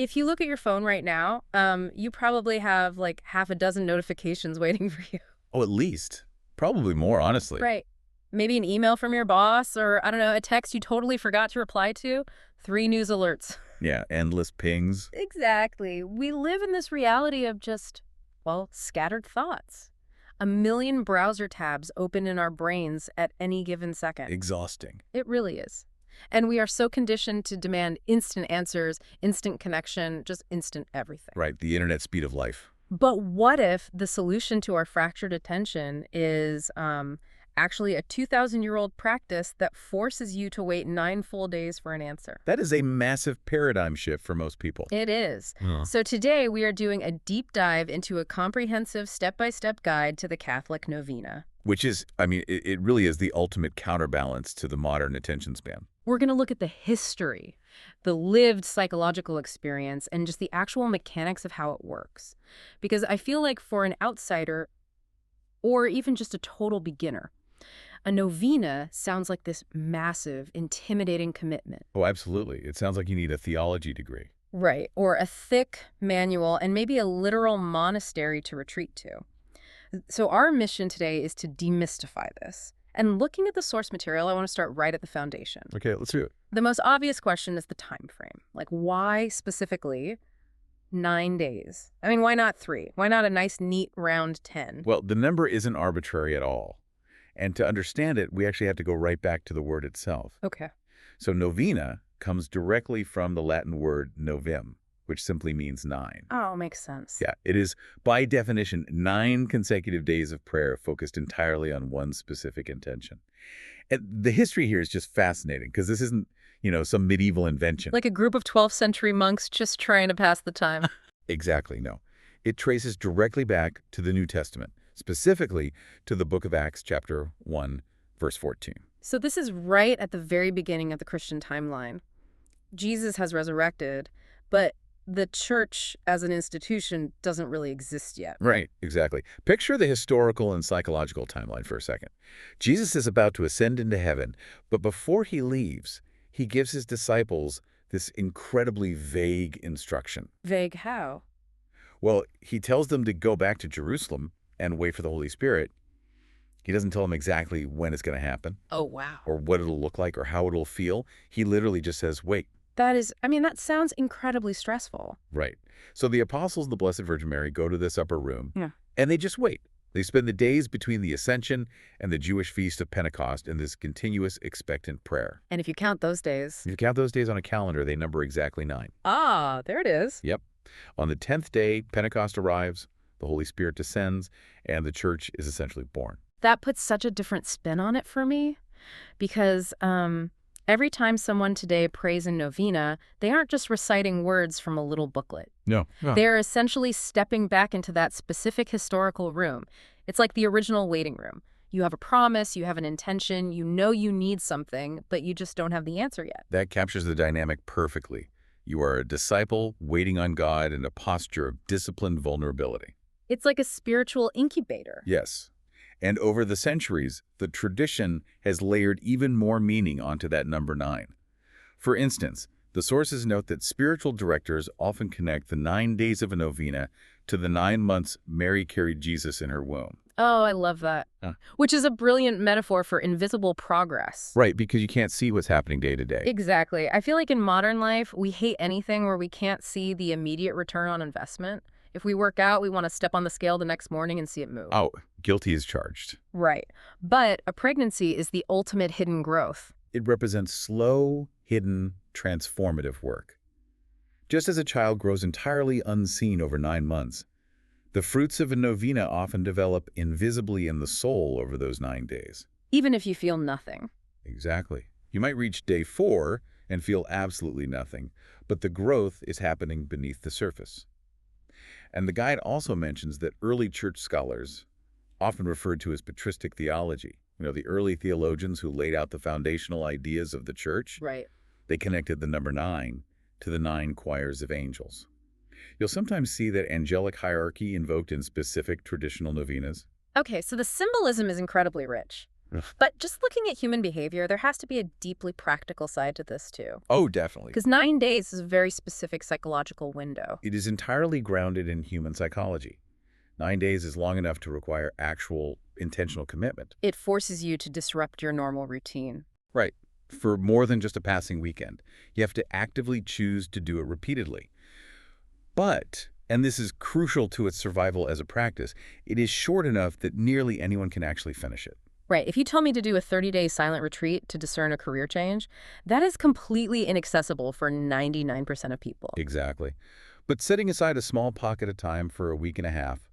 If you look at your phone right now, you probably have like half a dozen notifications waiting for you. Oh, at least. Probably more, honestly. Right. Maybe an email from your boss or, I don't know, a text you totally forgot to reply to. 3 news alerts. Yeah, endless pings. Exactly. We live in this reality of just, well, scattered thoughts. A million browser tabs open in our brains at any given second. Exhausting. It really is. And we are so conditioned to demand instant answers, instant connection, just instant everything. Right, the internet speed of life. But what if the solution to our fractured attention is actually a 2,000-year-old practice that forces you to wait 9 full days for an answer? That is a massive paradigm shift for most people. It is. Huh. So today we are doing a deep dive into a comprehensive step-by-step guide to the Catholic novena. Which is, I mean, it really is the ultimate counterbalance to the modern attention span. We're going to look at the history, the lived psychological experience, and just the actual mechanics of how it works. Because I feel like for an outsider, or even just a total beginner, a novena sounds like this massive, intimidating commitment. Oh, absolutely. It sounds like you need a theology degree. Right, or a thick manual and maybe a literal monastery to retreat to. So our mission today is to demystify this. And looking at the source material, I want to start right at the foundation. Okay, let's do it. The most obvious question is the time frame. Like, why specifically 9 days? I mean, why not 3? Why not a nice, neat, round 10? Well, the number isn't arbitrary at all. And to understand it, we actually have to go right back to the word itself. Okay. So novena comes directly from the Latin word novem, which simply means 9. Oh, makes sense. Yeah, it is, by definition, 9 consecutive days of prayer focused entirely on one specific intention. And the history here is just fascinating because this isn't, some medieval invention. Like a group of 12th century monks just trying to pass the time. Exactly, no. It traces directly back to the New Testament, specifically to the book of Acts, chapter 1, verse 14. So this is right at the very beginning of the Christian timeline. Jesus has resurrected, but the church as an institution doesn't really exist yet. Right, exactly. Picture the historical and psychological timeline for a second. Jesus is about to ascend into heaven, but before he leaves, he gives his disciples this incredibly vague instruction. Vague how? Well, he tells them to go back to Jerusalem and wait for the Holy Spirit. He doesn't tell them exactly when it's going to happen Oh, wow. or what it'll look like or how it'll feel. He literally just says, wait. That sounds incredibly stressful. Right. So the apostles and the Blessed Virgin Mary go to this upper room, Yeah. and they just wait. They spend the days between the Ascension and the Jewish Feast of Pentecost in this continuous expectant prayer. And if you count those days... If you count those days on a calendar, they number exactly 9. Ah, there it is. Yep. On the 10th day, Pentecost arrives, the Holy Spirit descends, and the church is essentially born. That puts such a different spin on it for me because every time someone today prays in novena, they aren't just reciting words from a little booklet. No. They're essentially stepping back into that specific historical room. It's like the original waiting room. You have a promise, you have an intention, you know you need something, but you just don't have the answer yet. That captures the dynamic perfectly. You are a disciple waiting on God in a posture of disciplined vulnerability. It's like a spiritual incubator. Yes. And over the centuries, the tradition has layered even more meaning onto that number 9. For instance, the sources note that spiritual directors often connect the 9 days of a novena to the 9 months Mary carried Jesus in her womb. Oh, I love that. Which is a brilliant metaphor for invisible progress. Right, because you can't see what's happening day to day. Exactly. I feel like in modern life, we hate anything where we can't see the immediate return on investment. If we work out, we want to step on the scale the next morning and see it move. Oh, guilty is charged. Right. But a pregnancy is the ultimate hidden growth. It represents slow, hidden, transformative work. Just as a child grows entirely unseen over 9 months, the fruits of a novena often develop invisibly in the soul over those 9 days. Even if you feel nothing. Exactly. You might reach day 4 and feel absolutely nothing, but the growth is happening beneath the surface. And the guide also mentions that early church scholars, often referred to as patristic theology, the early theologians who laid out the foundational ideas of the church, Right. they connected the number 9 to the 9 choirs of angels. You'll sometimes see that angelic hierarchy invoked in specific traditional novenas. Okay, so the symbolism is incredibly rich. Ugh. But just looking at human behavior, there has to be a deeply practical side to this too. Oh, definitely. Because 9 days is a very specific psychological window. It is entirely grounded in human psychology. 9 days is long enough to require actual intentional commitment. It forces you to disrupt your normal routine. Right. For more than just a passing weekend. You have to actively choose to do it repeatedly. But, and this is crucial to its survival as a practice, it is short enough that nearly anyone can actually finish it. Right. If you tell me to do a 30-day silent retreat to discern a career change, that is completely inaccessible for 99% of people. Exactly. But setting aside a small pocket of time for a week and a half,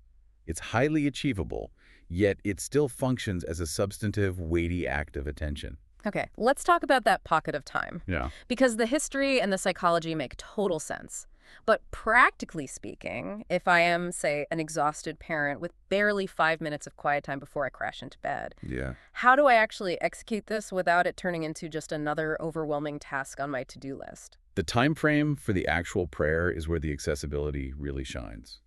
it's highly achievable, yet it still functions as a substantive, weighty act of attention. Okay, let's talk about that pocket of time. Yeah. Because the history and the psychology make total sense. But practically speaking, if I am, say, an exhausted parent with barely 5 minutes of quiet time before I crash into bed, Yeah. how do I actually execute this without it turning into just another overwhelming task on my to-do list? The time frame for the actual prayer is where the accessibility really shines.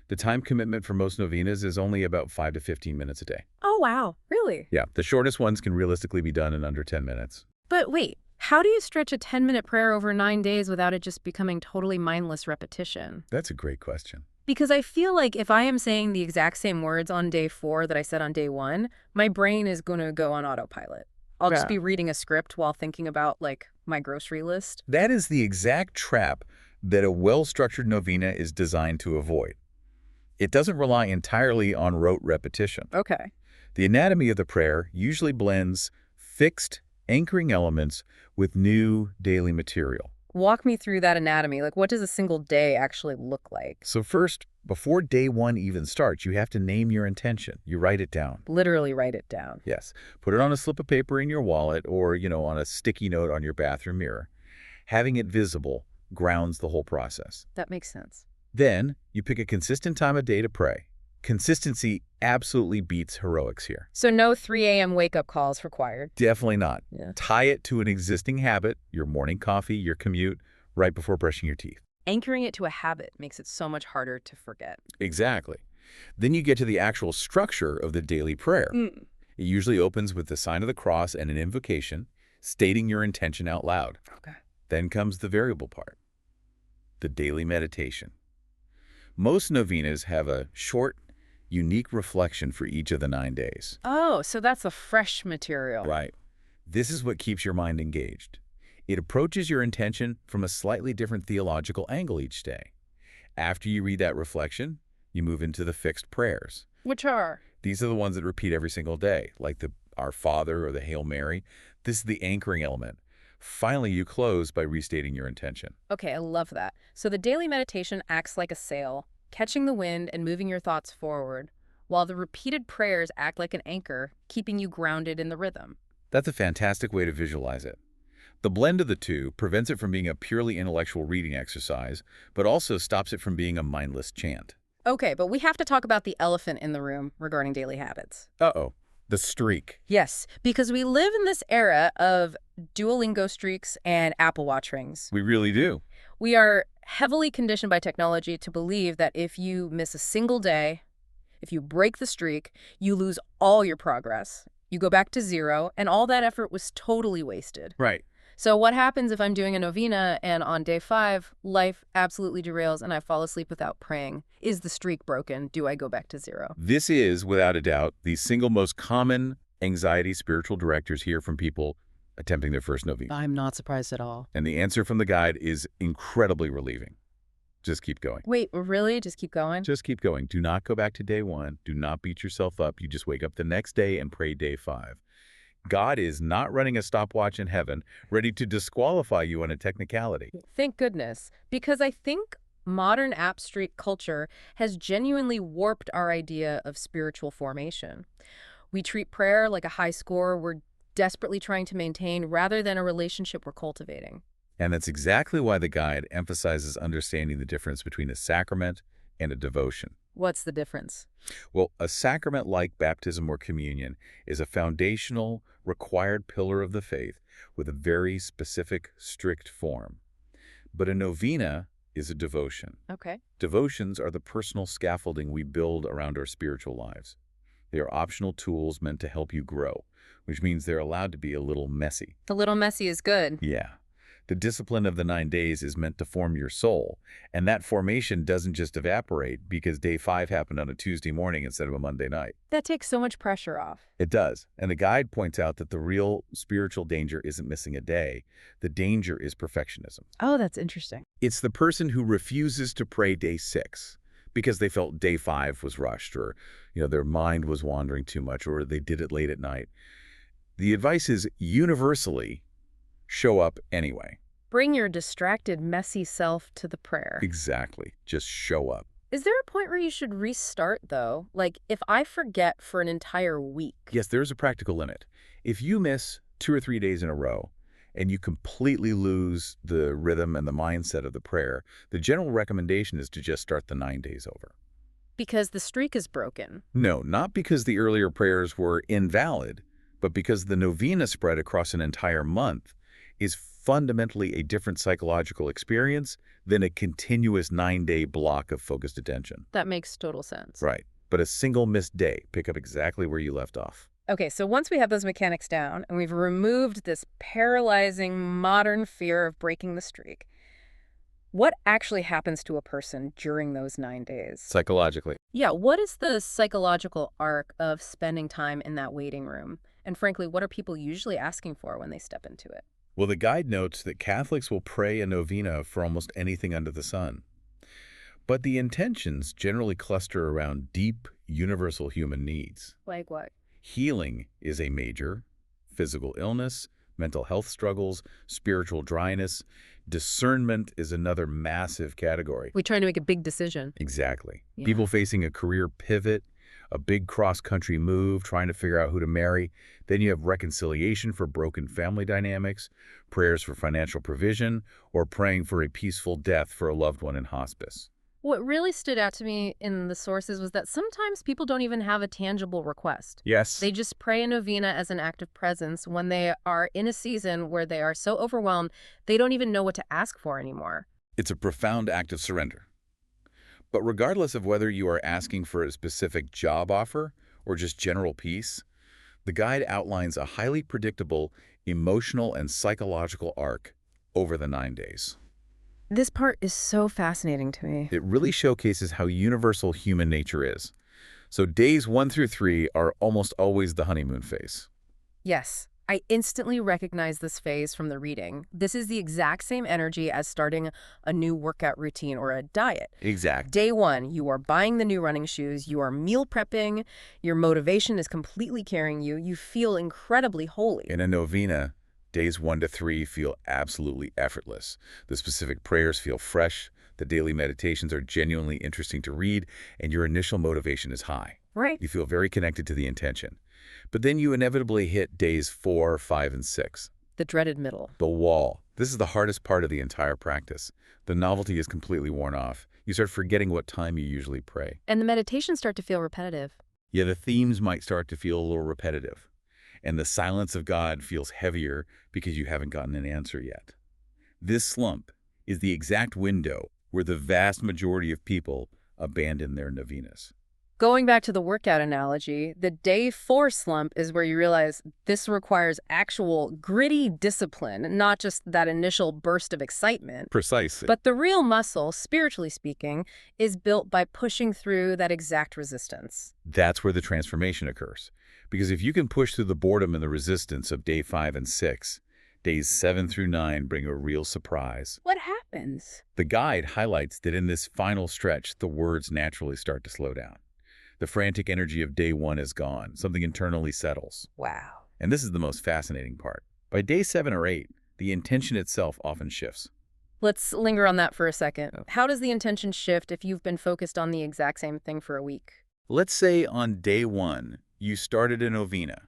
The time commitment for most novenas is only about 5 to 15 minutes a day. Oh, wow. Really? Yeah, the shortest ones can realistically be done in under 10 minutes. But wait, how do you stretch a 10-minute prayer over 9 days without it just becoming totally mindless repetition? That's a great question. Because I feel like if I am saying the exact same words on day 4 that I said on day 1, my brain is going to go on autopilot. I'll just Yeah. be reading a script while thinking about, like, my grocery list. That is the exact trap that a well-structured novena is designed to avoid. It doesn't rely entirely on rote repetition. Okay. The anatomy of the prayer usually blends fixed, anchoring elements with new daily material. Walk me through that anatomy. Like, what does a single day actually look like? So first, before day one even starts, you have to name your intention. You write it down. Literally write it down. Yes. Put it on a slip of paper in your wallet or, on a sticky note on your bathroom mirror. Having it visible grounds the whole process. That makes sense. Then, you pick a consistent time of day to pray. Consistency absolutely beats heroics here. So no 3 a.m. wake-up calls required. Definitely not. Yeah. Tie it to an existing habit, your morning coffee, your commute, right before brushing your teeth. Anchoring it to a habit makes it so much harder to forget. Exactly. Then you get to the actual structure of the daily prayer. Mm. It usually opens with the sign of the cross and an invocation, stating your intention out loud. Okay. Then comes the variable part, the daily meditation. Most novenas have a short, unique reflection for each of the 9 days. Oh, so that's a fresh material. Right. This is what keeps your mind engaged. It approaches your intention from a slightly different theological angle each day. After you read that reflection, you move into the fixed prayers. Which are? These are the ones that repeat every single day, like the Our Father or the Hail Mary. This is the anchoring element. Finally, you close by restating your intention. Okay, I love that. So the daily meditation acts like a sail, catching the wind and moving your thoughts forward, while the repeated prayers act like an anchor, keeping you grounded in the rhythm. That's a fantastic way to visualize it. The blend of the two prevents it from being a purely intellectual reading exercise, but also stops it from being a mindless chant. Okay, but we have to talk about the elephant in the room regarding daily habits. Uh-oh, the streak. Yes, because we live in this era of Duolingo streaks and Apple Watch rings. We really do. We are heavily conditioned by technology to believe that if you miss a single day, if you break the streak, you lose all your progress. You go back to zero, and all that effort was totally wasted. Right. So what happens if I'm doing a novena and on day 5, life absolutely derails and I fall asleep without praying? Is the streak broken? Do I go back to zero? This is, without a doubt, the single most common anxiety spiritual directors hear from people attempting their first novena. I'm not surprised at all. And the answer from the guide is incredibly relieving. Just keep going. Wait, really? Just keep going? Just keep going. Do not go back to day 1. Do not beat yourself up. You just wake up the next day and pray day 5. God is not running a stopwatch in heaven, ready to disqualify you on a technicality. Thank goodness, because I think modern app streak culture has genuinely warped our idea of spiritual formation. We treat prayer like a high score we're desperately trying to maintain rather than a relationship we're cultivating. And that's exactly why the guide emphasizes understanding the difference between a sacrament and a devotion. What's the difference? Well, a sacrament like baptism or communion is a foundational, required pillar of the faith with a very specific, strict form. But a novena is a devotion. Okay. Devotions are the personal scaffolding we build around our spiritual lives. They are optional tools meant to help you grow, which means they're allowed to be a little messy. The little messy is good. Yeah. The discipline of the 9 days is meant to form your soul, and that formation doesn't just evaporate because day 5 happened on a Tuesday morning instead of a Monday night. That takes so much pressure off. It does, and the guide points out that the real spiritual danger isn't missing a day. The danger is perfectionism. Oh, that's interesting. It's the person who refuses to pray day 6 because they felt day 5 was rushed, or their mind was wandering too much, or they did it late at night. The advice is universally show up anyway. Bring your distracted, messy self to the prayer. Exactly. Just show up. Is there a point where you should restart, though? Like, if I forget for an entire week? Yes, there's a practical limit. If you miss 2 or 3 days in a row and you completely lose the rhythm and the mindset of the prayer, the general recommendation is to just start the 9 days over. Because the streak is broken. No, not because the earlier prayers were invalid, but because the novena spread across an entire month is fundamentally a different psychological experience than a continuous 9-day block of focused attention. That makes total sense. Right. But a single missed day, pick up exactly where you left off. Okay, so once we have those mechanics down and we've removed this paralyzing modern fear of breaking the streak, what actually happens to a person during those 9 days? Psychologically. Yeah, what is the psychological arc of spending time in that waiting room? And frankly, what are people usually asking for when they step into it? Well, the guide notes that Catholics will pray a novena for almost anything under the sun. But the intentions generally cluster around deep, universal human needs. Like what? Healing is a major, physical illness, mental health struggles, spiritual dryness. Discernment is another massive category. We trying to make a big decision. Exactly. Yeah. People facing a career pivot, a big cross-country move, trying to figure out who to marry. Then you have reconciliation for broken family dynamics, prayers for financial provision, or praying for a peaceful death for a loved one in hospice. What really stood out to me in the sources was that sometimes people don't even have a tangible request. Yes. They just pray a novena as an act of presence when they are in a season where they are so overwhelmed, they don't even know what to ask for anymore. It's a profound act of surrender. But regardless of whether you are asking for a specific job offer or just general peace, the guide outlines a highly predictable emotional and psychological arc over the 9 days. This part is so fascinating to me. It really showcases how universal human nature is. So days 1 through 3 are almost always the honeymoon phase. Yes, I instantly recognize this phase from the reading. This is the exact same energy as starting a new workout routine or a diet. Exact. Day 1, you are buying the new running shoes, you are meal prepping, your motivation is completely carrying you, you feel incredibly holy. In a novena, days 1 to 3 feel absolutely effortless. The specific prayers feel fresh, the daily meditations are genuinely interesting to read, and your initial motivation is high. Right. You feel very connected to the intention. But then you inevitably hit days 4, 5, and 6. The dreaded middle. The wall. This is the hardest part of the entire practice. The novelty is completely worn off. You start forgetting what time you usually pray. And the meditations start to feel repetitive. Yeah, the themes might start to feel a little repetitive. And the silence of God feels heavier because you haven't gotten an answer yet. This slump is the exact window where the vast majority of people abandon their novenas. Going back to the workout analogy, the day 4 slump is where you realize this requires actual gritty discipline, not just that initial burst of excitement. Precisely. But the real muscle, spiritually speaking, is built by pushing through that exact resistance. That's where the transformation occurs. Because if you can push through the boredom and the resistance of day 5 and 6, days 7 through 9 bring a real surprise. What happens? The guide highlights that in this final stretch, the words naturally start to slow down. The frantic energy of day 1 is gone. Something internally settles. Wow. And this is the most fascinating part. By day 7 or 8, the intention itself often shifts. Let's linger on that for a second. How does the intention shift if you've been focused on the exact same thing for a week? Let's say on day 1, you started a novena,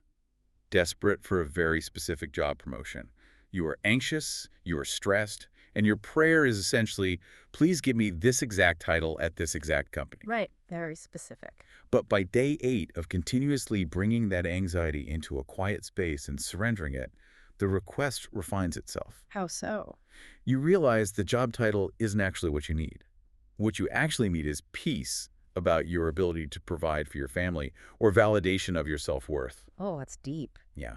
desperate for a very specific job promotion. You are anxious, you are stressed, and your prayer is essentially, please give me this exact title at this exact company. Right. Very specific. But by day 8 of continuously bringing that anxiety into a quiet space and surrendering it, the request refines itself. How so? You realize the job title isn't actually what you need. What you actually need is peace, about your ability to provide for your family or validation of your self-worth. Oh, that's deep. Yeah.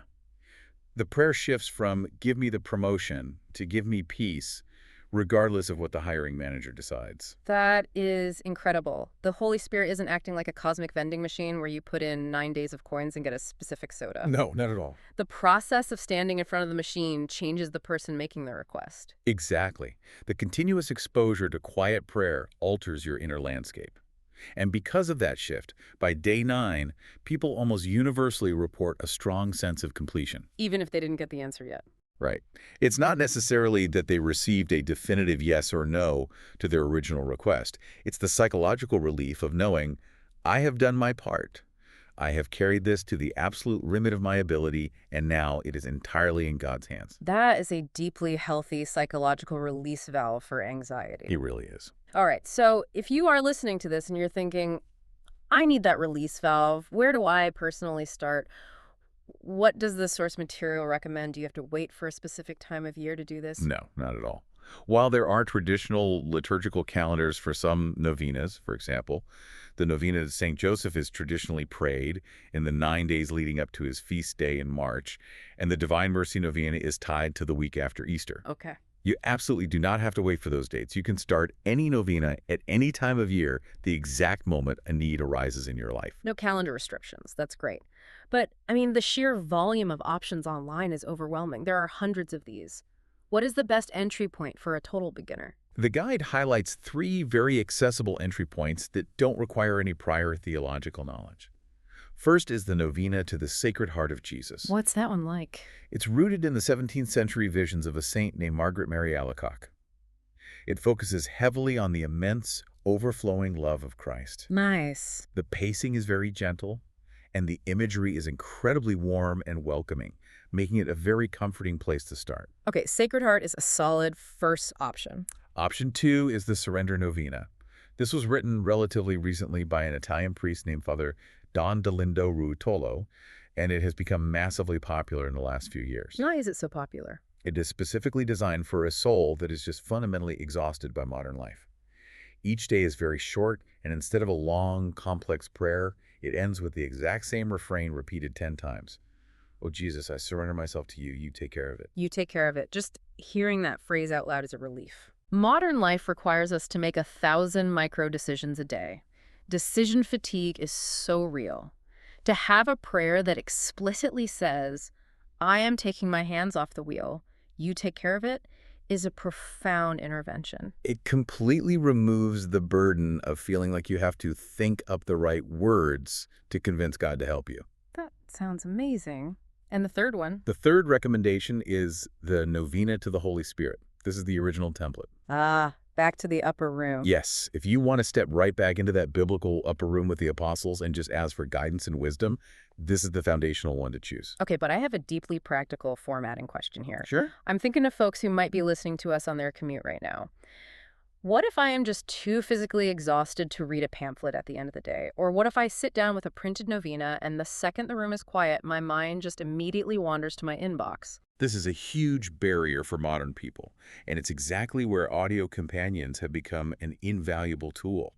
The prayer shifts from give me the promotion to give me peace, regardless of what the hiring manager decides. That is incredible. The Holy Spirit isn't acting like a cosmic vending machine where you put in 9 days of coins and get a specific soda. No, not at all. The process of standing in front of the machine changes the person making the request. Exactly. The continuous exposure to quiet prayer alters your inner landscape. And because of that shift, by day 9, people almost universally report a strong sense of completion. Even if they didn't get the answer yet. Right. It's not necessarily that they received a definitive yes or no to their original request. It's the psychological relief of knowing, I have done my part. I have carried this to the absolute limit of my ability, and now it is entirely in God's hands. That is a deeply healthy psychological release valve for anxiety. He really is. All right, so if you are listening to this and you're thinking, I need that release valve, where do I personally start? What does the source material recommend? Do you have to wait for a specific time of year to do this? No, not at all. While there are traditional liturgical calendars for some novenas, for example, the Novena to St. Joseph is traditionally prayed in the 9 days leading up to his feast day in March, and the Divine Mercy Novena is tied to the week after Easter. Okay. You absolutely do not have to wait for those dates. You can start any novena at any time of year, the exact moment a need arises in your life. No calendar restrictions. That's great. But, I mean, the sheer volume of options online is overwhelming. There are hundreds of these. What is the best entry point for a total beginner? The guide highlights 3 very accessible entry points that don't require any prior theological knowledge. First is the Novena to the Sacred Heart of Jesus. What's that one like? It's rooted in the 17th century visions of a saint named Margaret Mary Alacoque. It focuses heavily on the immense, overflowing love of Christ. Nice. The pacing is very gentle, and the imagery is incredibly warm and welcoming, making it a very comforting place to start. Okay, Sacred Heart is a solid first option. Option 2 is the Surrender Novena. This was written relatively recently by an Italian priest named Father Don Dolindo Ruotolo, and it has become massively popular in the last few years. Why is it so popular? It is specifically designed for a soul that is just fundamentally exhausted by modern life. Each day is very short, and instead of a long, complex prayer, it ends with the exact same refrain repeated 10 times. Oh, Jesus, I surrender myself to you. You take care of it. You take care of it. Just hearing that phrase out loud is a relief. Modern life requires us to make 1,000 micro decisions a day. Decision fatigue is so real. To have a prayer that explicitly says, I am taking my hands off the wheel, you take care of it, is a profound intervention. It completely removes the burden of feeling like you have to think up the right words to convince God to help you. That sounds amazing. And the third one? The third recommendation is the Novena to the Holy Spirit. This is the original template. Ah, back to the upper room. Yes, if you want to step right back into that biblical upper room with the apostles and just ask for guidance and wisdom, this is the foundational one to choose. Okay, but I have a deeply practical formatting question here. Sure. I'm thinking of folks who might be listening to us on their commute right now. What if I am just too physically exhausted to read a pamphlet at the end of the day? Or what if I sit down with a printed novena and the second the room is quiet, my mind just immediately wanders to my inbox? This is a huge barrier for modern people, and it's exactly where audio companions have become an invaluable tool.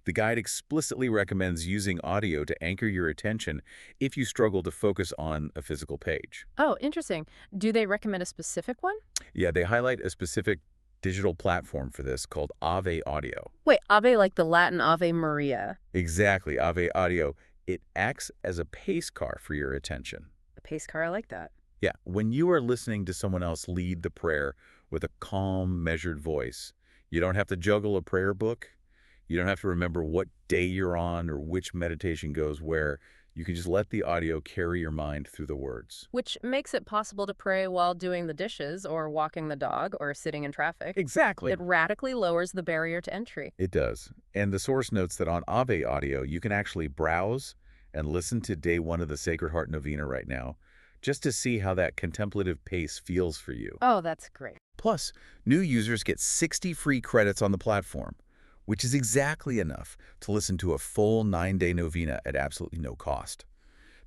The guide explicitly recommends using audio to anchor your attention if you struggle to focus on a physical page. Oh, interesting. Do they recommend a specific one? Yeah, they highlight a specific digital platform for this called Ave Audio. Wait, Ave like the Latin Ave Maria. Exactly, Ave Audio. It acts as a pace car for your attention. A pace car, I like that. Yeah, when you are listening to someone else lead the prayer with a calm, measured voice, you don't have to juggle a prayer book. You don't have to remember what day you're on or which meditation goes where. You can just let the audio carry your mind through the words. Which makes it possible to pray while doing the dishes or walking the dog or sitting in traffic. Exactly. It radically lowers the barrier to entry. It does. And the source notes that on Ave Audio, you can actually browse and listen to day 1 of the Sacred Heart Novena right now, just to see how that contemplative pace feels for you. Oh, that's great. Plus, new users get 60 free credits on the platform, which is exactly enough to listen to a full 9-day novena at absolutely no cost.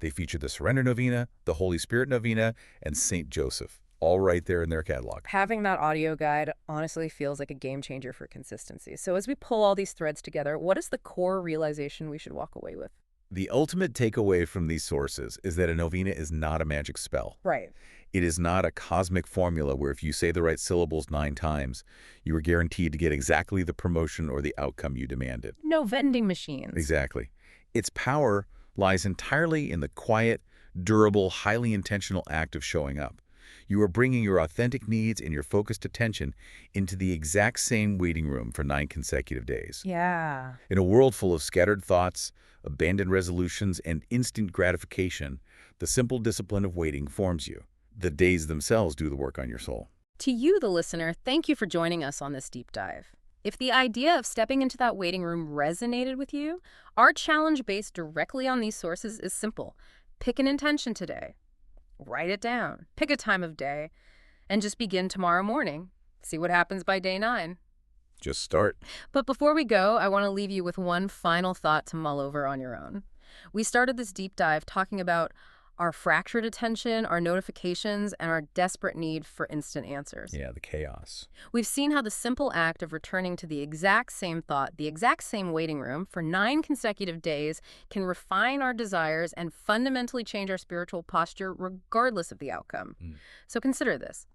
They feature the Surrender Novena, the Holy Spirit Novena, and St. Joseph, all right there in their catalog. Having that audio guide honestly feels like a game changer for consistency. So as we pull all these threads together, what is the core realization we should walk away with? The ultimate takeaway from these sources is that a novena is not a magic spell. Right. It is not a cosmic formula where if you say the right syllables 9 times, you are guaranteed to get exactly the promotion or the outcome you demanded. No vending machines. Exactly. Its power lies entirely in the quiet, durable, highly intentional act of showing up. You are bringing your authentic needs and your focused attention into the exact same waiting room for 9 consecutive days. Yeah. In a world full of scattered thoughts, abandoned resolutions, and instant gratification, the simple discipline of waiting forms you. The days themselves do the work on your soul. To you, the listener, thank you for joining us on this deep dive. If the idea of stepping into that waiting room resonated with you, our challenge based directly on these sources is simple. Pick an intention today. Write it down. Pick a time of day. And just begin tomorrow morning. See what happens by day 9. Just start. But before we go, I want to leave you with one final thought to mull over on your own. We started this deep dive talking about our fractured attention, our notifications, and our desperate need for instant answers. Yeah, the chaos. We've seen how the simple act of returning to the exact same thought, the exact same waiting room for 9 consecutive days can refine our desires and fundamentally change our spiritual posture regardless of the outcome. So consider this.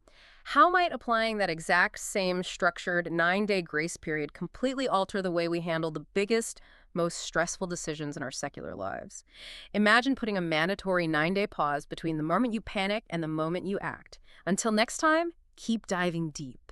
How might applying that exact same structured 9-day grace period completely alter the way we handle the biggest, most stressful decisions in our secular lives? Imagine putting a mandatory 9-day pause between the moment you panic and the moment you act. Until next time, keep diving deep.